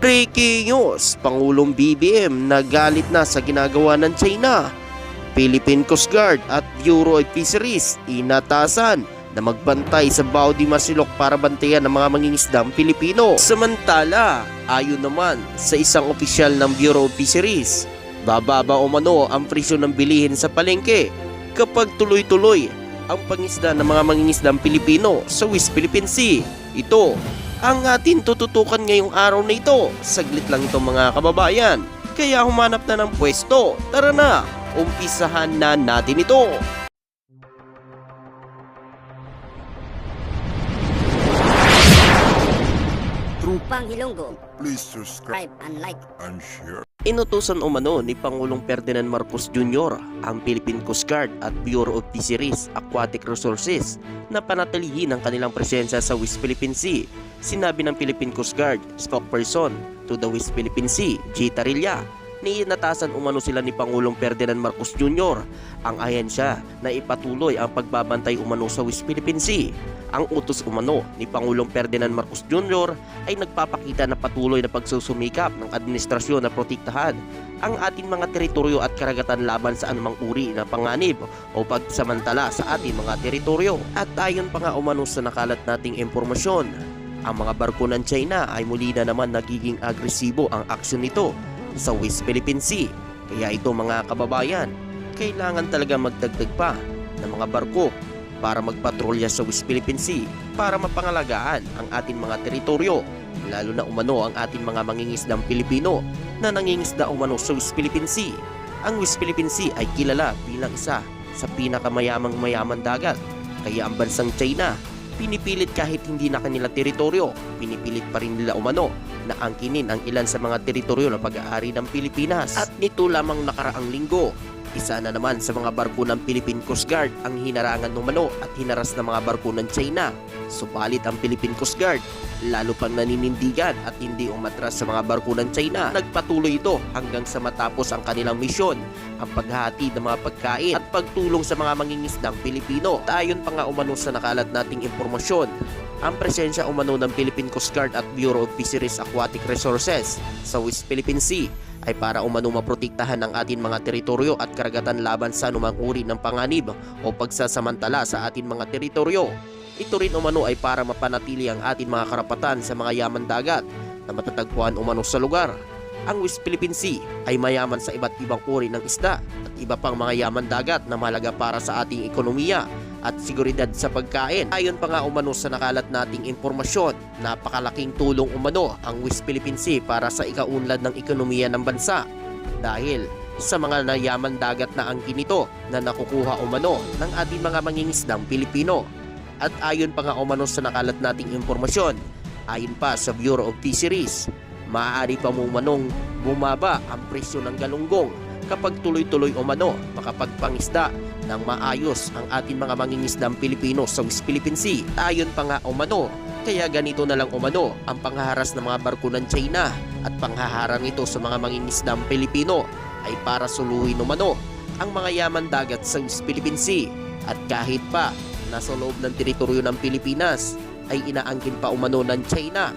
Breaking news, Pangulong BBM nagalit na sa ginagawa ng China. Philippine Coast Guard at Bureau of Fisheries inatasan na magbantay sa Bao de Masilok para bantayan ng mga mangingisdang Pilipino. Samantala, ayon naman sa isang opisyal ng Bureau of Fisheries, bababa umano ang presyo ng bilihin sa palengke kapag tuloy-tuloy ang pangisda ng mga mangingisdang Pilipino sa West Philippine Sea. Ito ang atin tututukan ngayong araw na ito. Saglit lang ito mga kababayan, kaya humanap na ng pwesto. Tara na, umpisahan na natin ito. Trupang Ilonggo, Please subscribe and like. and share. Inutusan umano ni Pangulong Ferdinand Marcos Jr. ang Philippine Coast Guard at Bureau of Fisheries Aquatic Resources na panatilihin ang kanilang presensya sa West Philippine Sea. Sinabi ng Philippine Coast Guard spokesperson to the West Philippine Sea, G. Tarilla, niinatasan umano sila ni Pangulong Ferdinand Marcos Jr. ang ahensya na ipatuloy ang pagbabantay umano sa West Philippine Sea. Ang utos umano ni Pangulong Ferdinand Marcos Jr. ay nagpapakita na patuloy na pagsusumikap ng administrasyon na protektahan ang ating mga teritoryo at karagatan laban sa anumang uri na panganib o pagsamantala sa ating mga teritoryo. At ayon pa nga umano sa nakalat nating impormasyon, ang mga barko ng China ay muli na naman nagiging agresibo ang aksyon nito sa West Philippine Sea. Kaya ito mga kababayan, kailangan talaga magdagdag pa ng mga barko para magpatrolya sa West Philippine Sea para mapangalagaan ang ating mga teritoryo, lalo na umano ang ating mga mangingisdang Pilipino na nangingisda umano sa West Philippine Sea. Ang West Philippine Sea ay kilala bilang isa sa pinakamayamang dagat, kaya ang bansang China pinipilit kahit hindi na kanila teritoryo, pinipilit pa rin nila umano na angkinin ang ilan sa mga teritoryo na pag-aari ng Pilipinas. At nito lamang nakaraang linggo, isa na naman sa mga barko ng Philippine Coast Guard ang hinarangan umano at hinaras ng mga barko ng China. Subalit ang Philippine Coast Guard lalo pang naninindigan at hindi umatras sa mga barko ng China. Nagpatuloy ito hanggang sa matapos ang kanilang misyon, ang paghahatid ng mga pagkain at pagtulong sa mga mangingisdang Pilipino. Ayon pa nga umano sa nakalat nating impormasyon, ang presensya umano ng Philippine Coast Guard at Bureau of Fisheries Aquatic Resources sa West Philippine Sea ay para umano maprotektahan ang ating mga teritoryo at karagatan laban sa anumang uri ng panganib o pagsasamantala sa ating mga teritoryo. Ito rin umano ay para mapanatili ang ating mga karapatan sa mga yaman dagat na matatagpuan umano sa lugar. Ang West Philippine Sea ay mayaman sa iba't ibang uri ng isda at iba pang mga yaman dagat na mahalaga para sa ating ekonomiya at seguridad sa pagkain. Ayon pa nga umano sa nakalat nating impormasyon, napakalaking tulong umano ang West Philippine Sea para sa ikaunlad ng ekonomiya ng bansa dahil sa mga nayaman dagat na angkin nito na nakukuha umano ng ating mga mangingisdang Pilipino. At ayon pa nga umano sa nakalat nating impormasyon, ayon pa sa Bureau of Fisheries, maaari pa umanong bumaba ang presyo ng galunggong kapag tuloy-tuloy umano makapagpangisda ng maayos ang ating mga mangingisdang Pilipino sa West Philippine Sea. Ayon pa nga umano, kaya ganito na lang umano ang panghaharas ng mga barko ng China at panghaharang ito sa mga mangingisdang Pilipino ay para suluhin umano ang mga yaman dagat sa West Philippine Sea. At kahit pa nasa loob ng teritoryo ng Pilipinas ay inaangkin pa umano ng China,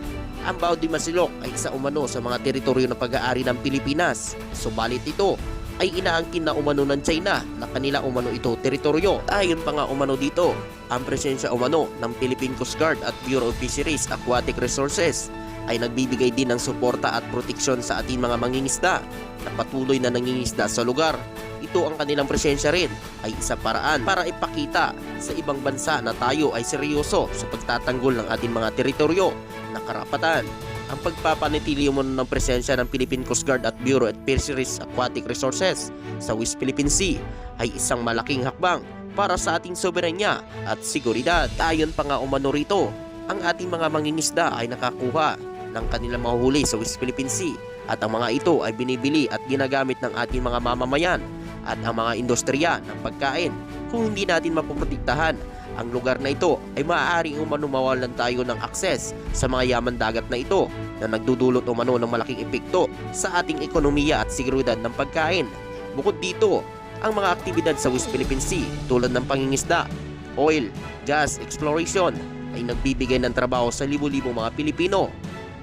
ang Bao de Masilok ay isa umano sa mga teritoryo na pag-aari ng Pilipinas. Subalit ito ay inaangkin na umano ng China na kanila umano ito teritoryo. Ayon pa nga umano dito, ang presensya umano ng Philippine Coast Guard at Bureau of Fisheries Aquatic Resources ay nagbibigay din ng suporta at proteksyon sa ating mga mangingisda na patuloy na nangingisda sa lugar. Ito ang kanilang presensya rin ay isa paraan para ipakita sa ibang bansa na tayo ay seryoso sa pagtatanggol ng ating mga teritoryo na karapatan. Ang pagpapanatili mo ng presensya ng Philippine Coast Guard at Bureau of Fisheries Aquatic Resources sa West Philippine Sea ay isang malaking hakbang para sa ating soberanya at seguridad. Ayon pa nga umano rito, ang ating mga mangingisda ay nakakuha ng kanilang mahuhuli sa West Philippine Sea at ang mga ito ay binibili at ginagamit ng ating mga mamamayan at ang mga industriya ng pagkain. Kung hindi natin mapoprotektahan ang lugar na ito ay maaaring umano mawalan tayo ng akses sa mga yaman dagat na ito na nagdudulot umano ng malaking epekto sa ating ekonomiya at seguridad ng pagkain. Bukod dito, ang mga aktibidad sa West Philippine Sea tulad ng pangingisda, oil, gas exploration ay nagbibigay ng trabaho sa libo-libong mga Pilipino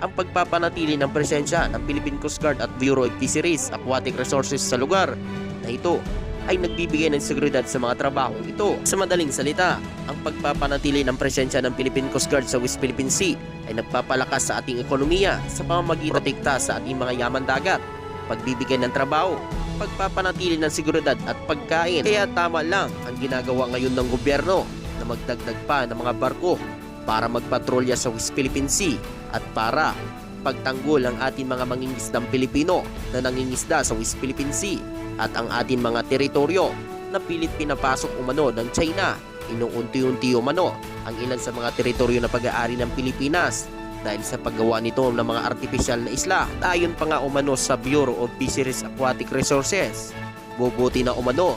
ang pagpapanatili ng presensya ng Philippine Coast Guard at Bureau of Fisheries Aquatic Resources sa lugar na ito ay nagbibigay ng seguridad sa mga trabahong ito. Sa madaling salita, ang pagpapanatili ng presensya ng Philippine Coast Guard sa West Philippine Sea ay nagpapalakas sa ating ekonomiya sa pamamagitan ng protekta sa ating mga yaman dagat, pagbibigay ng trabaho, pagpapanatili ng seguridad at pagkain. Kaya tama lang ang ginagawa ngayon ng gobyerno na magdagdag pa ng mga barko para magpatrolya sa West Philippine Sea at para pagtanggol ang ating mga mangingisdang Pilipino na nangingisda sa West Philippine Sea at ang ating mga teritoryo na pilit pinapasok umano ng China. Inuunti-unti umano ang ilan sa mga teritoryo na pag-aari ng Pilipinas dahil sa paggawa nito ng mga artipisyal na isla. Ayon pa nga umano sa Bureau of Fisheries Aquatic Resources, bubuti na umano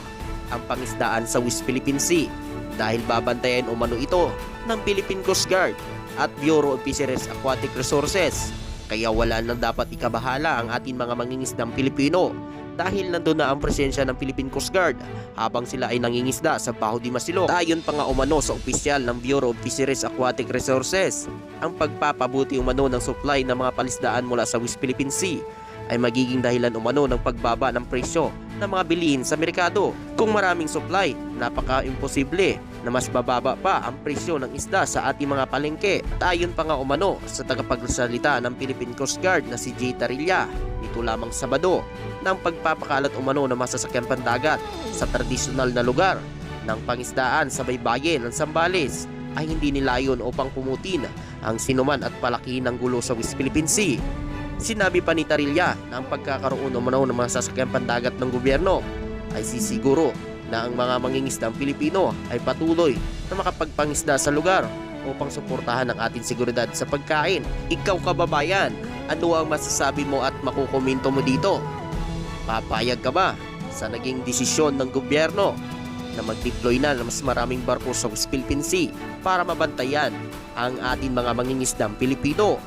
ang pangisdaan sa West Philippine Sea dahil babantayan umano ito ng Philippine Coast Guard at Bureau of Fisheries Aquatic Resources. Kaya wala nang dapat ikabahala ang ating mga mangingisdang Pilipino dahil nandun na ang presensya ng Philippine Coast Guard habang sila ay nangingisda sa Baho de Masilog. Ayon pa nga umano sa opisyal ng Bureau of Fisheries Aquatic Resources, ang pagpapabuti umano ng supply ng mga palisdaan mula sa West Philippine Sea ay magiging dahilan umano ng pagbaba ng presyo ng mga bilihin sa merkado. Kung maraming supply, napaka-imposible na mas bababa pa ang presyo ng isda sa ating mga palengke. At ayon pa nga umano sa tagapagsalita ng Philippine Coast Guard na si J. Tarilla, nito lamang Sabado, ng pagpapakalat umano ng masasakyang pandagat sa tradisyonal na lugar ng pangisdaan sa baybayin ng Zambales ay hindi nilayon upang pumutin ang sinuman at palakihin ng gulo sa West Philippine Sea. Sinabi pa ni Tarilla na ang pagkakaroon umano ng mga sasakyang pandagat ng gobyerno ay sisiguro na ang mga mangingisdang Pilipino ay patuloy na makapagpangisda sa lugar upang suportahan ang ating seguridad sa pagkain. Ikaw kababayan, ano ang masasabi mo at makukomento mo dito? Papayag ka ba sa naging desisyon ng gobyerno na mag-deploy na ng mas maraming barko sa West Philippine Sea para mabantayan ang ating mga mangingisdang Pilipino?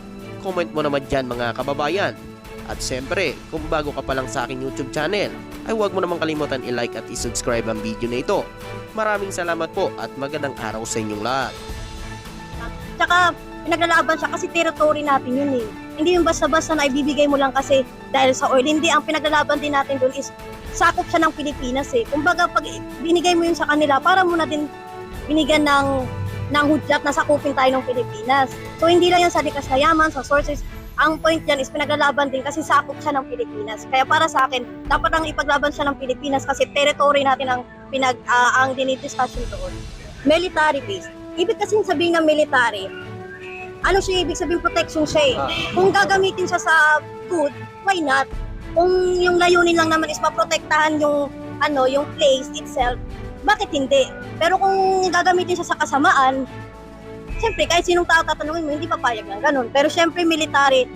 Comment mo naman dyan mga kababayan. At syempre, kung bago ka pa lang sa aking YouTube channel, ay huwag mo naman kalimutan i-like at i-subscribe ang video na ito. Maraming salamat po at magandang araw sa inyong lahat. Tsaka pinaglalaban siya kasi territory natin yun eh. Hindi yung basta-basta na ibibigay mo lang kasi dahil sa oil. Hindi, ang pinaglalaban din natin doon is sakop siya ng Pilipinas eh. Kumbaga pag binigay mo yun sa kanila, para mo natin binigyan ng hudyat na sakupin tayo ng Pilipinas. So hindi lang yan sa likas na yaman, sa sources. Ang point dyan is pinaglalaban din kasi sakop siya ng Pilipinas. Kaya para sa akin, dapat ang ipaglaban siya ng Pilipinas kasi territory natin ang dinidiscussion doon. Military base. Ibig kasi sabihin ng military, ano siya, ibig sabihin protection siya eh. Kung gagamitin siya sa good, why not? Kung yung layunin lang naman is maprotektahan yung place itself, bakit hindi? Pero kung gagamitin siya sa kasamaan, siyempre kahit sinong tao tatanungin mo, hindi papayag ng ganun. Pero siyempre military,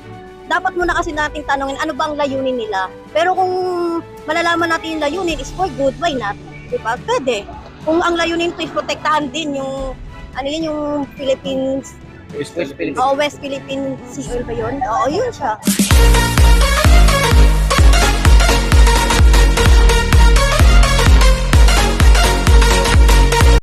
dapat muna kasi natin tanungin ano ba ang layunin nila. Pero kung malalaman natin yung layunin is for good, why not? Diba? Pwede. Kung ang layunin ito is protektahan din yung yung Philippines, West Philippine Sea Oil ba yun? Oo, yun siya.